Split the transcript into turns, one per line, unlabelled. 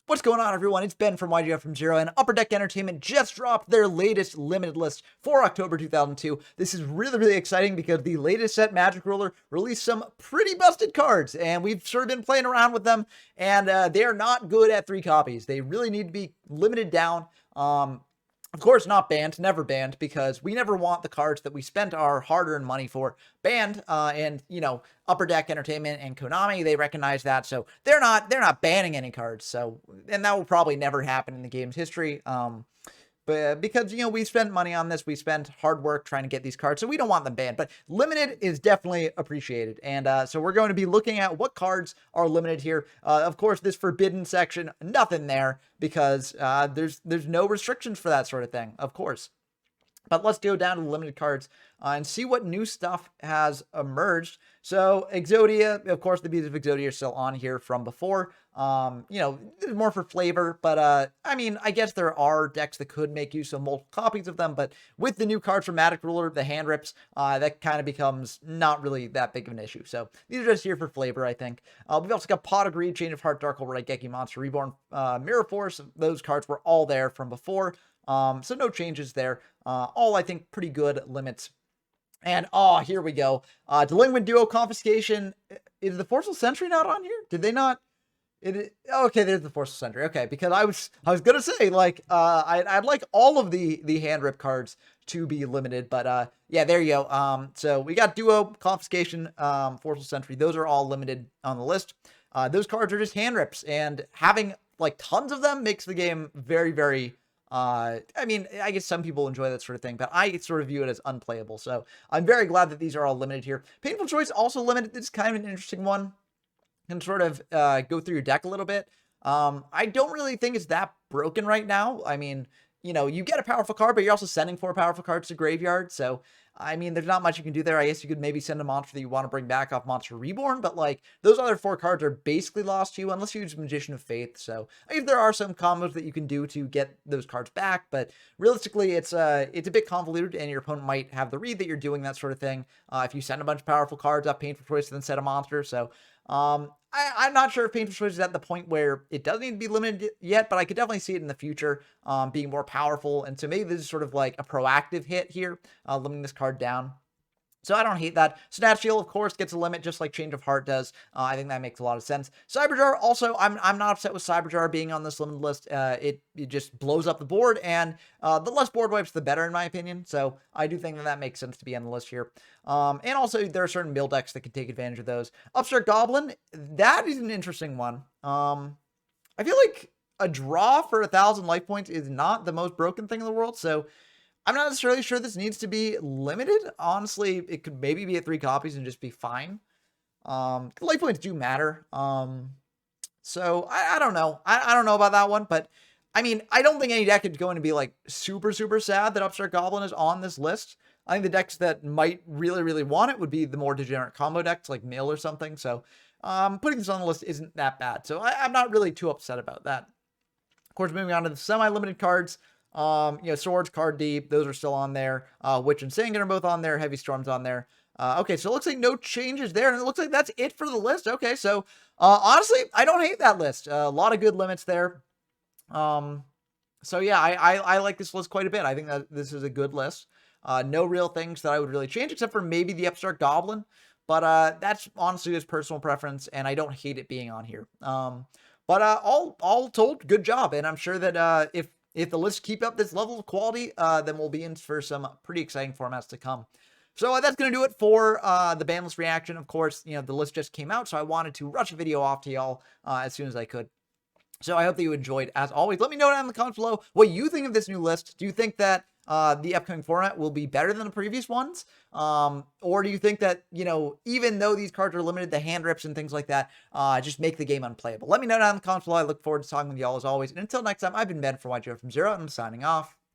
What's going on, everyone? It's Ben from YGF from Zero, and Upper Deck Entertainment just dropped their latest limited list for October 2002. This is really exciting because the latest set, Magic Ruler, released some pretty busted cards, and we've sort of been playing around with them, and they are not good at 3 copies. They really need to be limited down. Of course, not banned, never banned, because we never want the cards that we spent our hard-earned money for banned. And Upper Deck Entertainment and Konami, they recognize that, so they're not banning any cards. So, and that will probably never happen in the game's history. But because, we spent money on this, we spent hard work trying to get these cards, so we don't want them banned. But limited is definitely appreciated. And so we're going to be looking at what cards are limited here. Of course, this forbidden section, nothing there, because there's no restrictions for that sort of thing, of course. But let's go down to the limited cards and see what new stuff has emerged. So Exodia, of course, the Beads of Exodia are still on here from before. More for flavor, but I guess there are decks that could make use of multiple copies of them, but with the new cards from Magic Ruler, the hand rips, that kind of becomes not really that big of an issue. So these are just here for flavor, I think. We've also got Pot of Greed, Change of Heart, Dark Hole, Raigeki Monster, Reborn, Mirror Force. Those cards were all there from before. So no changes there. All, I think, pretty good limits. And, here we go. Delinquent Duo Confiscation. Is the Forceful Sentry not on here? Did they not? Okay, there's the Forceful Sentry. Okay, because I was gonna say, like, I'd like all of the hand rip cards to be limited, but yeah, there you go. So we got Duo Confiscation, Forceful Sentry. Those are all limited on the list. Those cards are just hand rips, and having like tons of them makes the game very I guess some people enjoy that sort of thing, but I sort of view it as unplayable. So I'm very glad that these are all limited here. Painful Choice also limited. This is kind of an interesting one. Can sort of go through your deck a little bit. I don't really think it's that broken right now. I mean, you get a powerful card, but you're also sending 4 powerful cards to graveyard. So, there's not much you can do there. I guess you could maybe send a monster that you want to bring back off Monster Reborn, but like those other 4 cards are basically lost to you unless you use Magician of Faith. So I guess there are some combos that you can do to get those cards back, but realistically, it's a bit convoluted, and your opponent might have the read that you're doing that sort of thing. If you send a bunch of powerful cards up Painful Choice and then set a monster. So I'm not sure if Painful Choice is at the point where it doesn't need to be limited yet, but I could definitely see it in the future being more powerful. And so maybe this is sort of like a proactive hit here, limiting this card down. So I don't hate that. Snatch Shield, of course, gets a limit just like Change of Heart does. I think that makes a lot of sense. Cyberjar, also, I'm not upset with Cyberjar being on this limited list. It just blows up the board, and the less board wipes, the better, in my opinion. So I do think that makes sense to be on the list here. And also, there are certain mill decks that can take advantage of those. Upstart Goblin, that is an interesting one. I feel like a draw for 1,000 life points is not the most broken thing in the world, so I'm not necessarily sure this needs to be limited. Honestly, it could maybe be at 3 copies and just be fine. Life points do matter. So I don't know. I don't know about that one, but I don't think any deck is going to be like super sad that Upstart Goblin is on this list. I think the decks that might really want it would be the more degenerate combo decks like Mill or something. So putting this on the list isn't that bad. So I'm not really too upset about that. Of course, moving on to the semi-limited cards. Swords, Card Deep, those are still on there. Witch and Sangan are both on there. Heavy Storm's on there. Okay, so it looks like no changes there, and it looks like that's it for the list. Okay, so honestly, I don't hate that list. A lot of good limits there. So yeah, I like this list quite a bit. I think that this is a good list. No real things that I would really change, except for maybe the Upstart Goblin, but that's honestly just personal preference, and I don't hate it being on here. But all told, good job, and I'm sure that if the lists keep up this level of quality, then we'll be in for some pretty exciting formats to come. So that's going to do it for the Banlist reaction. Of course, the list just came out, so I wanted to rush a video off to y'all as soon as I could. So I hope that you enjoyed. As always, let me know down in the comments below what you think of this new list. Do you think that the upcoming format will be better than the previous ones? Or do you think that, even though these cards are limited, the hand rips and things like that just make the game unplayable? Let me know down in the comments below. I look forward to talking with y'all as always. And until next time, I've been Ben from YGO from Zero, and I'm signing off.